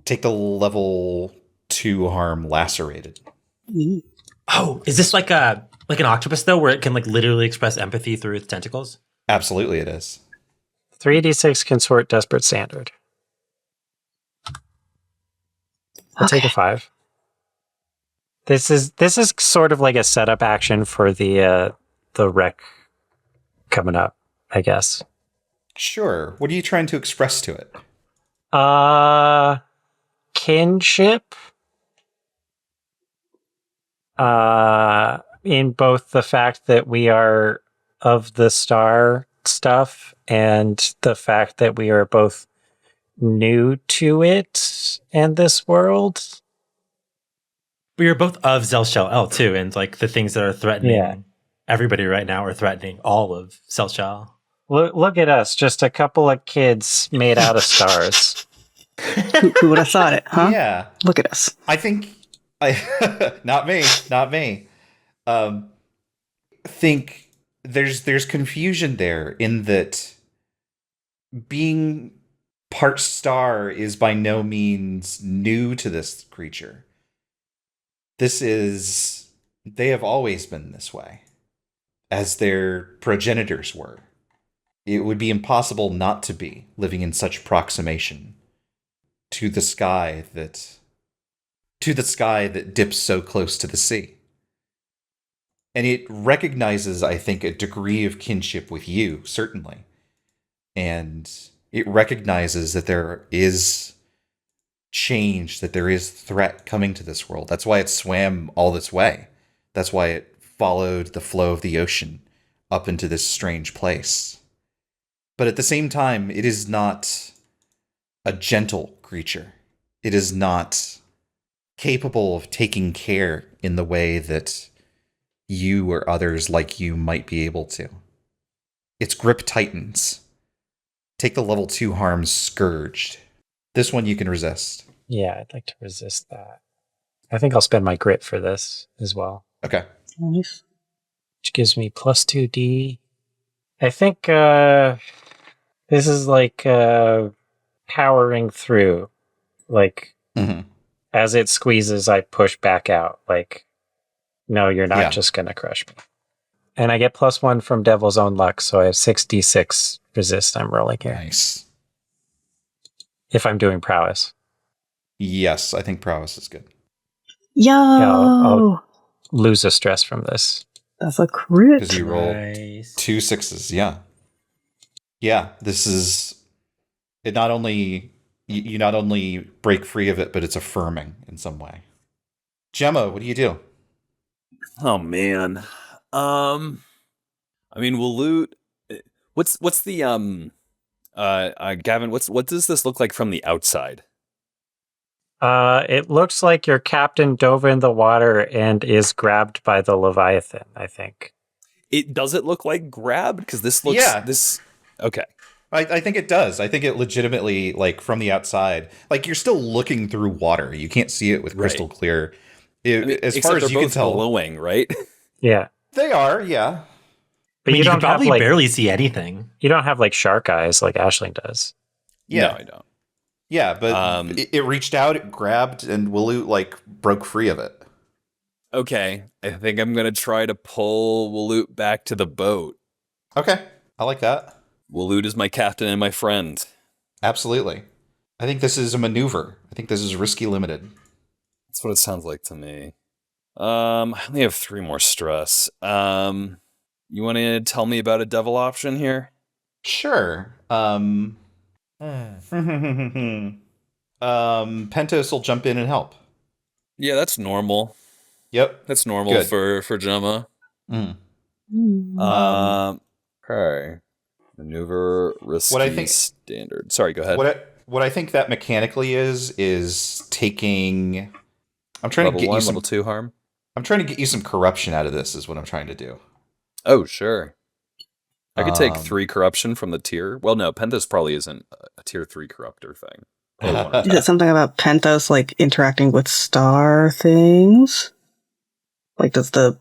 Take the level 2 harm lacerated. Oh, is this like an octopus though, where it can like literally express empathy through its tentacles? Absolutely, it is. 3d6 consort desperate standard. I'll take a 5. This is sort of like a setup action for the wreck coming up, I guess. Sure. What are you trying to express to it? Kinship. In both the fact that we are of the star stuff and the fact that we are both new to it and this world. We are both of Zelshel L too, and like the things that are threatening everybody right now are threatening all of Zelshel. Look at us, just a couple of kids made out of stars. Who would have thought it, huh? Yeah. Look at us. I think not me. Think there's confusion there in that being part star is by no means new to this creature. They have always been this way. as their progenitors were. It would be impossible not to be living in such proximation to the sky that dips so close to the sea. And it recognizes, I think, a degree of kinship with you, certainly. And it recognizes that there is change, that there is threat coming to this world. That's why it swam all this way. That's why it followed the flow of the ocean up into this strange place. But at the same time, it is not a gentle creature. It is not capable of taking care in the way that you or others like you might be able to. Its grip tightens. Take the level 2 harm Scourged. This one you can resist. Yeah, I'd like to resist that. I think I'll spend my grit for this as well. Okay. Nice. Which gives me plus 2d. I think this is like powering through. Like, as it squeezes, I push back out. Like, no, you're not just going to crush me. And I get plus 1 from Devil's Own Luck, so I have 6d6 resist I'm rolling here. Nice. If I'm doing prowess. Yes, I think prowess is good. Yo! Yeah, I'll lose a stress from this. That's a crit. Because you roll Nice. 2 6s, yeah. Yeah, this is... It not only... You not only break free of it, but it's affirming in some way. Jemma, what do you do? Oh man. I mean, Waloot. What's the Gavin? What does this look like from the outside? It looks like your captain dove in the water and is grabbed by the Leviathan, I think. Does it look like grabbed? Because this looks this okay. I think it does. I think it legitimately, like, from the outside, like, you're still looking through water. You can't see it with crystal clear. As far as you can tell, glowing, right? Yeah. They are, yeah. But you don't can probably have, like, barely see anything. You don't have like shark eyes like Aisling does. Yeah. No, I don't. Yeah, but it reached out, it grabbed, and Waloot, like, broke free of it. Okay, I think I'm gonna try to pull Waloot back to the boat. Okay, I like that. Waloot is my captain and my friend. Absolutely. I think this is a maneuver. I think this is risky limited. That's what it sounds like to me. I only have 3 more stress. You want to tell me about a devil option here? Sure. Pentos will jump in and help. Yeah, that's normal. Yep. That's normal Good. for Jemma. Okay. Maneuver risky standard. Sorry, go ahead. What I think that mechanically is taking. I'm trying level to get 1, you some level 2 harm. I'm trying to get you some corruption out of this. Is what I'm trying to do. Oh, sure. I could take 3 corruption from the tier. Well, no, Pentos probably isn't a tier 3 corruptor thing. Is it something about Pentos like interacting with star things? Like does the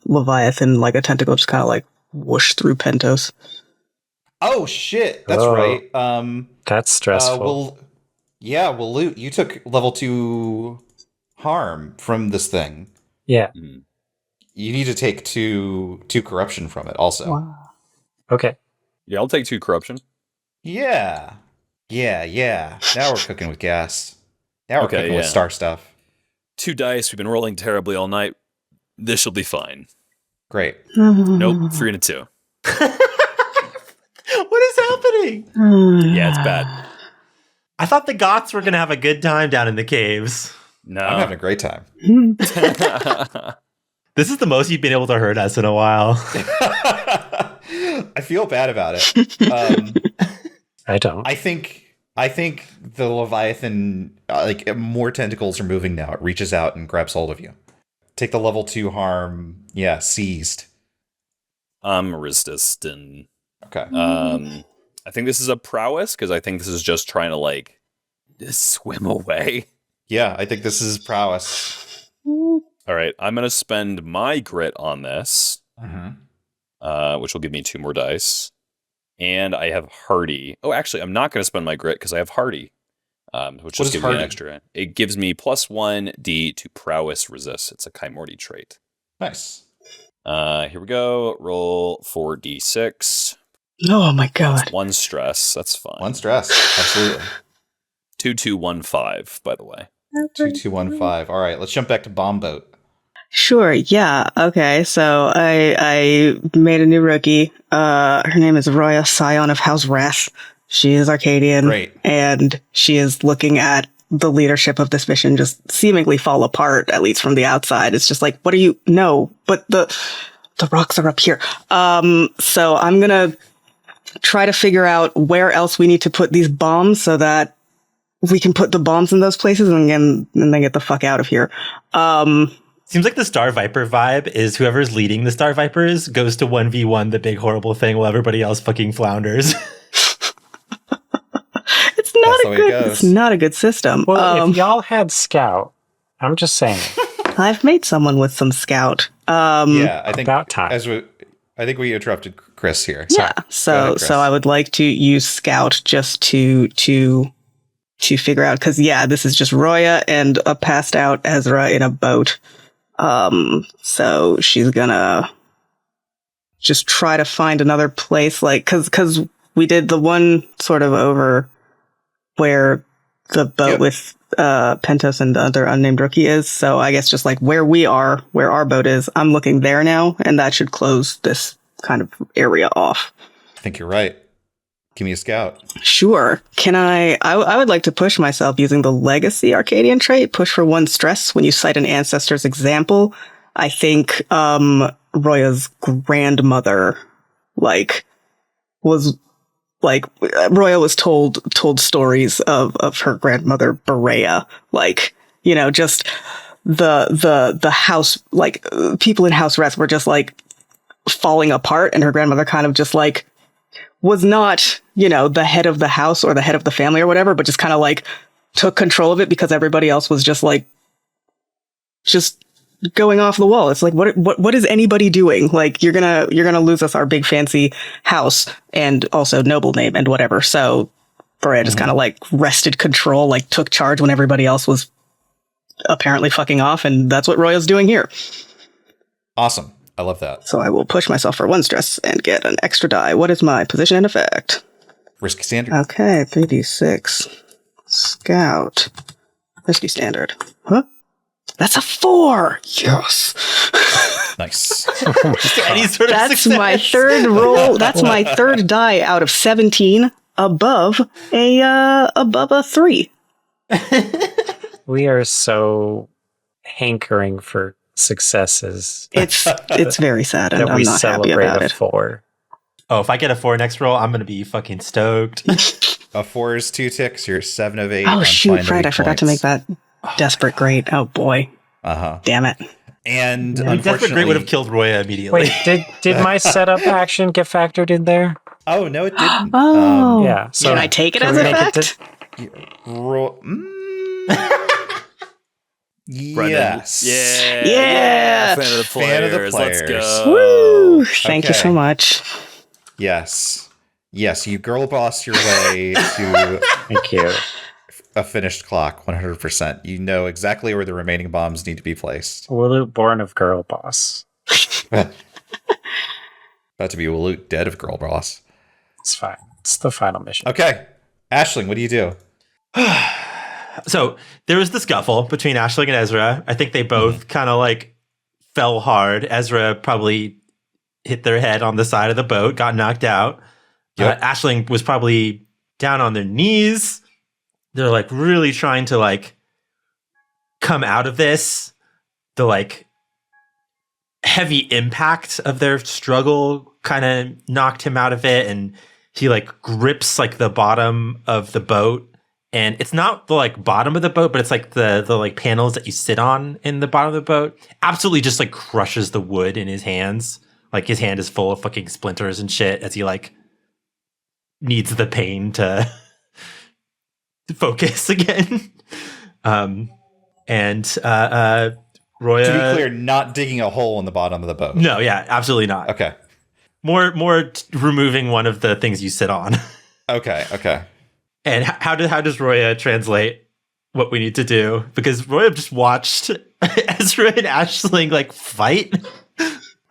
Leviathan, like a tentacle, just kind of like whoosh through Pentos? Oh shit, that's right. That's stressful. Waloot, you took level 2 harm from this thing. Yeah. You need to take two corruption from it also. Wow. Okay. Yeah, I'll take 2 corruption. Yeah. Now we're cooking with gas. Now we're cooking with star stuff. 2 dice. We've been rolling terribly all night. This will be fine. Great. Nope, 3 and a 2. What is happening? Yeah, it's bad. I thought the Goths were going to have a good time down in the caves. No. I'm having a great time. This is the most you've been able to hurt us in a while. I feel bad about it. I don't. I think the Leviathan, like, more tentacles are moving now. It reaches out and grabs hold of you. Take the level 2 harm. Yeah, seized. Resistant. Okay. I think this is a prowess because I think this is just trying to like just swim away. Yeah, I think this is prowess. All right, I'm gonna spend my grit on this, which will give me 2 more dice, and I have hardy. Oh, actually, I'm not gonna spend my grit because I have hardy, which just gives me an extra. It gives me +1d to prowess resist. It's a Chimorty trait. Nice. Here we go. Roll 4d6. Oh my god. It's 1 stress. That's fine. 1 stress. Absolutely. 2215, by the way. 2215. All right, let's jump back to Bomb Boat. Sure, yeah. Okay, so I made a new rookie. Her name is Roya, Scion of House Reth. She is Arcadian. Great. And she is looking at the leadership of this mission just seemingly fall apart, at least from the outside. It's just like, what are you? No, but the rocks are up here. So I'm gonna try to figure out where else we need to put these bombs so that we can put the bombs in those places and then get the fuck out of here. Seems like the Star Viper vibe is whoever's leading the Star Vipers goes to 1v1 the big horrible thing while everybody else fucking flounders. It's not a good system. Well, if y'all had Scout, I'm just saying. I've made someone with some Scout. Yeah, I think about time. I think we interrupted Kris here. Yeah, so I would like to use Scout just to figure out, because this is just Roya and a passed out Ezra in a boat. So she's gonna just try to find another place, like, because we did the one sort of over where the boat with Pentos and the other unnamed rookie is. So I guess just like where our boat is, I'm looking there now, and that should close this kind of area off. I think you're right. Give me a Scout. Sure. Can I would like to push myself using the Legacy Arcadian trait, push for 1 stress when you cite an ancestor's example. I think Roya's grandmother Roya was told stories of her grandmother Bareya, just the house, people in House Reth were just falling apart, and her grandmother kind of just was not, the head of the house or the head of the family or whatever, but just kind of took control of it because everybody else was just going off the wall. It's like, what is anybody doing? You're gonna lose us our big fancy house and also noble name and whatever. So Bareya just kind of wrested control, took charge when everybody else was apparently fucking off, and that's what Roya's doing here. Awesome. I love that. So I will push myself for 1 stress and get an extra die. What is my position and effect? Risky standard. Okay, 3d6. Scout. Risky standard. Huh? That's a 4! Yes! Nice. Any sort of That's success. my third roll. That's my third die out of 17 above a 3. We are so hankering for successes. It's very sad, and that I'm we not happy celebrate about a it. 4. Oh, if I get a 4 next roll, I'm going to be fucking stoked. A 4 is 2 ticks. You're 7 of 8. Oh shoot, right, I weak forgot to make points. that desperate great. Oh boy. Damn it. And Desperate Great would have killed Roya immediately. Wait, did my setup action get factored in there? Oh, no, it didn't. Oh. Yeah. So Can I take it can as we a make fact? Yes. Yeah. Fan of the players. Fan of the Let's players. go. Woo! Thank you Okay. so much. Yes. You girl boss your way to Thank you. a finished clock, 100%. You know exactly where the remaining bombs need to be placed. Waloot born of girl boss. About to be Waloot dead of girl boss. It's fine. It's the final mission. Okay. Aisling, what do you do? So there was the scuffle between Aisling and Ezra. I think they both kind of fell hard. Ezra probably hit their head on the side of the boat, got knocked out. Yep. Aisling was probably down on their knees. They're really trying to come out of this. The heavy impact of their struggle kind of knocked him out of it, and he grips the bottom of the boat. And it's not the bottom of the boat, but it's the panels that you sit on in the bottom of the boat. Absolutely just crushes the wood in his hands. His hand is full of fucking splinters and shit as he needs the pain to focus again. And Roya, To be clear, not digging a hole in the bottom of the boat. No, yeah, absolutely not. Okay. More removing one of the things you sit on. Okay. And how does Roya translate what we need to do? Because Roya just watched Ezra and Aisling fight.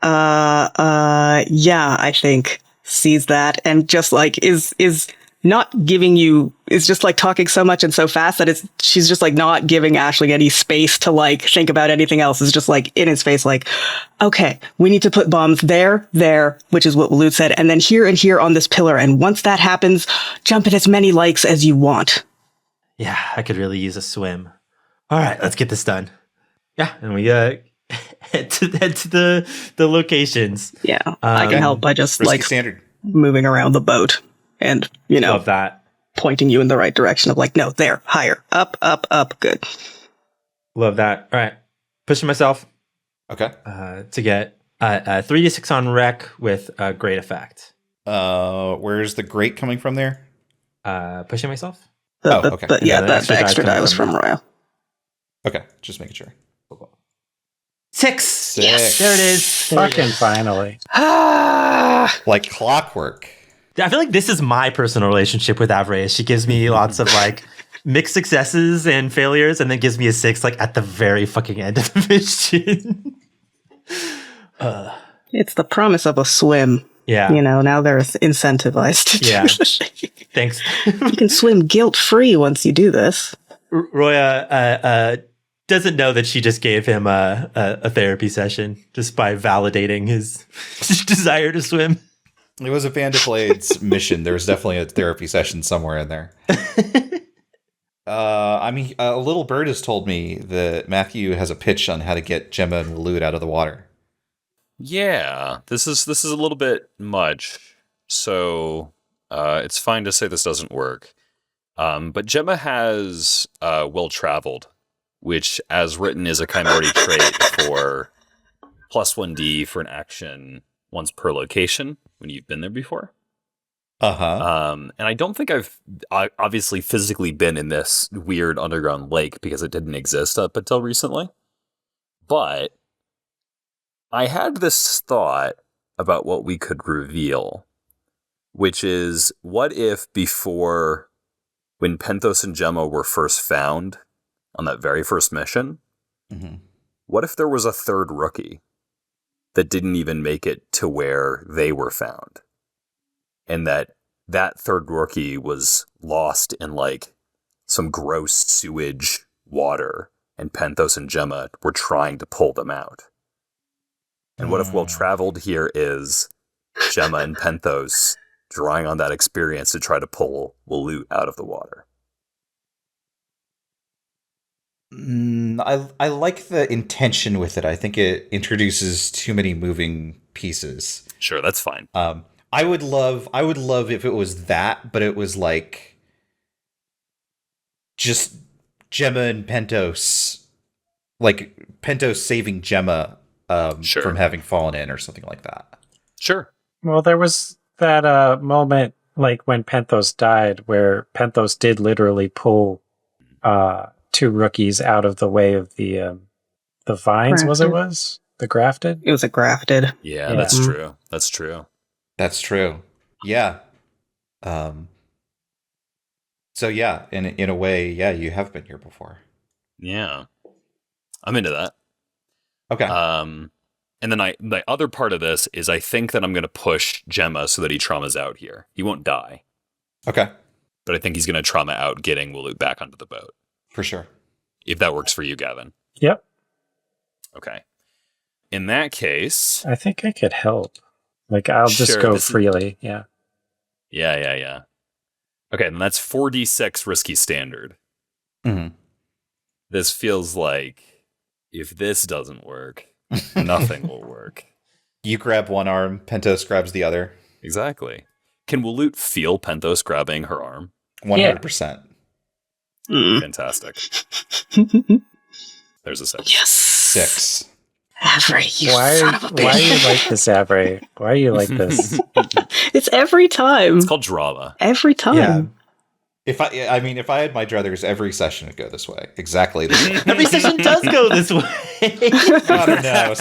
Yeah, I think sees that and just like is not giving you, is just like talking so much and so fast that she's just like not giving Aisling any space to like think about anything else. It's just like in his face, like, okay, we need to put bombs there, which is what Waloot said, and then here on this pillar. And once that happens, jump in as many likes as you want. Yeah, I could really use a swim. All right, let's get this done. Yeah, and we head to the locations. Yeah, I can help by just Risky like standard. moving around the boat and, Love that. pointing you in the right direction of like, no, there, higher, up, good. Love that. All right, pushing myself. Okay. To get 3d6 on rec with great effect. Where's the great coming from there? Pushing myself. Okay. But yeah, the extra die was from Roya. Okay, just making sure. 6. Yes. There it is. Fucking finally. Like clockwork. I feel like this is my personal relationship with Bareya. She gives me lots of like mixed successes and failures, and then gives me a 6 like at the very fucking end of the mission. It's the promise of a swim. Yeah. Now they're incentivized to do this. Thanks. You can swim guilt-free once you do this. Roya doesn't know that she just gave him a therapy session just by validating his desire to swim. It was a Band of Blades mission. There was definitely a therapy session somewhere in there. A little bird has told me that Matthew has a pitch on how to get Jemma and Waloot out of the water. Yeah, this is a little bit much, so it's fine to say this doesn't work. But Jemma has well-traveled, which, as written, is a Chimerity trait for +1d for an action once per location when you've been there before. And I don't think I've obviously physically been in this weird underground lake because it didn't exist up until recently. But I had this thought about what we could reveal, which is, what if before, when Penthos and Jemma were first found on that very first mission, what if there was a third rookie that didn't even make it to where they were found? And that third rookie was lost in like some gross sewage water, and Penthos and Jemma were trying to pull them out. And what if well-traveled here is Jemma and Penthos drawing on that experience to try to pull Waloot out of the water? I like the intention with it. I think it introduces too many moving pieces. Sure, that's fine. I would love if it was that, but it was like just Jemma and Penthos, like Penthos saving Jemma from having fallen in or something like that. Sure. Well, there was that moment like when Penthos died where Penthos did literally pull two rookies out of the way of the vines. Grafted. The grafted? It was a grafted. Yeah, that's true. That's true. That's true. Yeah. So yeah, in a way, yeah, you have been here before. Yeah. I'm into that. Okay. And then the other part of this is I think that I'm going to push Jemma so that he traumas out here. He won't die. Okay. But I think he's going to trauma out getting Waloot back onto the boat. For sure. If that works for you, Gavin. Yep. Okay. In that case, I think I could help. Like, I'll just go freely. Yeah. Yeah. Okay, and that's 4d6 risky standard. Mm-hmm. This feels like if this doesn't work, nothing will work. You grab one arm, Penthos grabs the other. Exactly. Can Waloot feel Penthos grabbing her arm? 100%. Fantastic. There's a 6. Yes. 6. Avery, you Why son of a bitch. are you like this, Avery? Why are you like this? It's every time. It's called drama. Every time. Yeah. If I had my druthers, every session would go this way. Exactly this way. Every session does go this way. I don't know.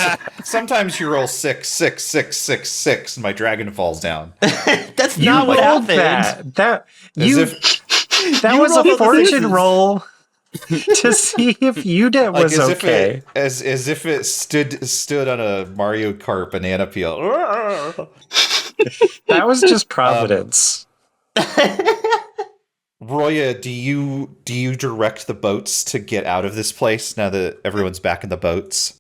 Sometimes you roll 6, 6, 6, 6, 6, and my dragon falls down. That's not what happened. That As was a rolled fortune roll. to see if Unit was okay. As if it stood on a Mario Kart banana peel. That was just Providence. Roya, do you direct the boats to get out of this place now that everyone's back in the boats?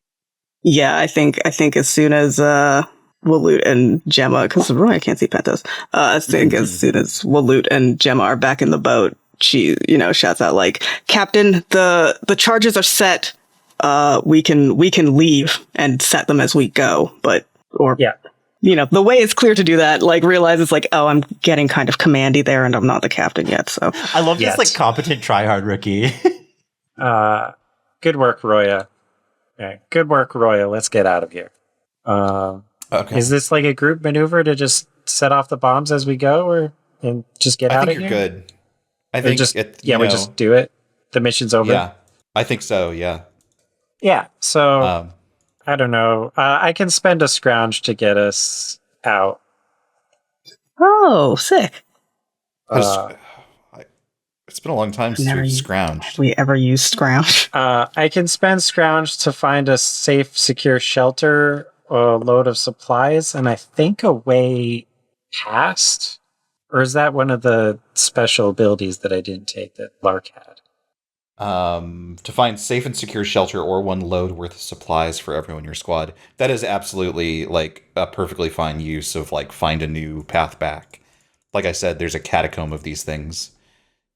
Yeah, I think as soon as Waloot and Jemma, because Roya can't see Pentos. I think as soon as Waloot and Jemma are back in the boat, she, shouts out like, "Captain, the charges are set. We can leave and set them as we go." The way is clear to do that. Like, realize it's like, oh, I'm getting kind of commandy there, and I'm not the captain yet. So I love this like competent tryhard rookie. Good work, Roya. Okay, good work, Roya. Let's get out of here. Okay. Is this like a group maneuver to just set off the bombs as we go, and just get out of here? I think you're good. I think we just do it. The mission's over. Yeah, I think so. Yeah. Yeah. So I don't know. I can spend a scrounge to get us out. Oh, sick! It's been a long time since we've scrounged. Have we ever used scrounge? I can spend scrounge to find a safe, secure shelter, a load of supplies, and I think a way past. Or is that one of the special abilities that I didn't take that Lark had? To find safe and secure shelter or one load worth of supplies for everyone in your squad. That is absolutely like a perfectly fine use of like find a new path back. Like I said, there's a catacomb of these things.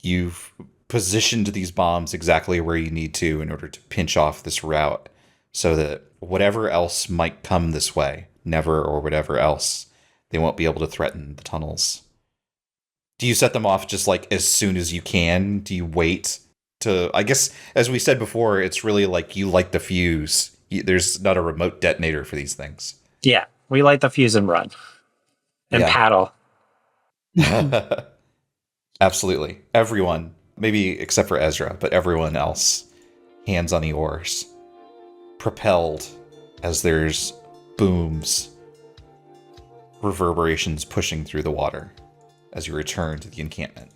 You've positioned these bombs exactly where you need to in order to pinch off this route so that whatever else might come this way, never or whatever else, they won't be able to threaten the tunnels. Do you set them off just like as soon as you can? Do you wait to, I guess, as we said before, it's really like you light the fuse. There's not a remote detonator for these things. Yeah, we light the fuse and run. And paddle. Absolutely. Everyone, maybe except for Ezra, but everyone else, hands on the oars. Propelled as there's booms, reverberations pushing through the water as you return to the encampment.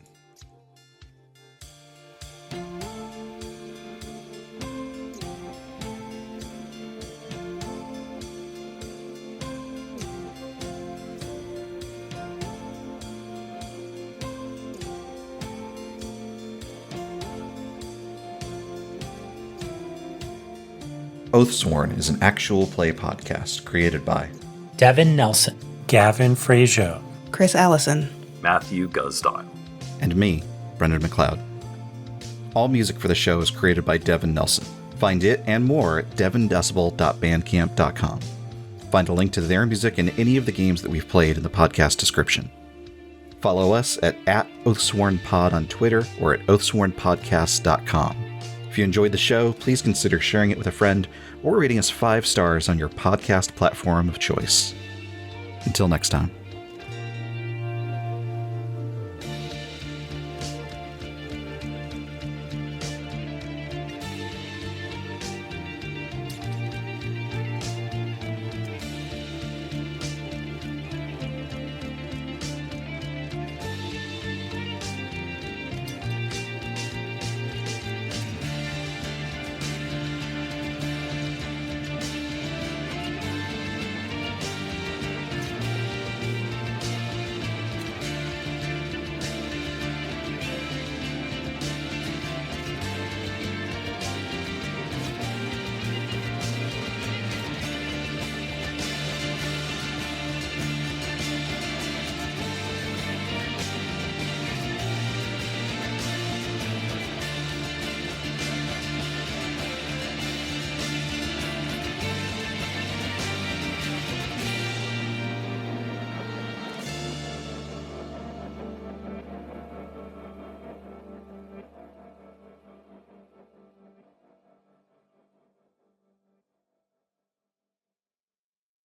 OATHSWORN is an actual play podcast created by Devin Nelson, Gavin Fregeau, Kris Allison, Matthew Guzdial, and me, Brendan McLeod. All music for the show is created by Devin Nelson. Find it and more at devindecibel.bandcamp.com. Find a link to their music and any of the games that we've played in the podcast description. Follow us at OathSwornPod on Twitter or at OathSwornPodcast.com. If you enjoyed the show, please consider sharing it with a friend or rating us 5 stars on your podcast platform of choice. Until next time.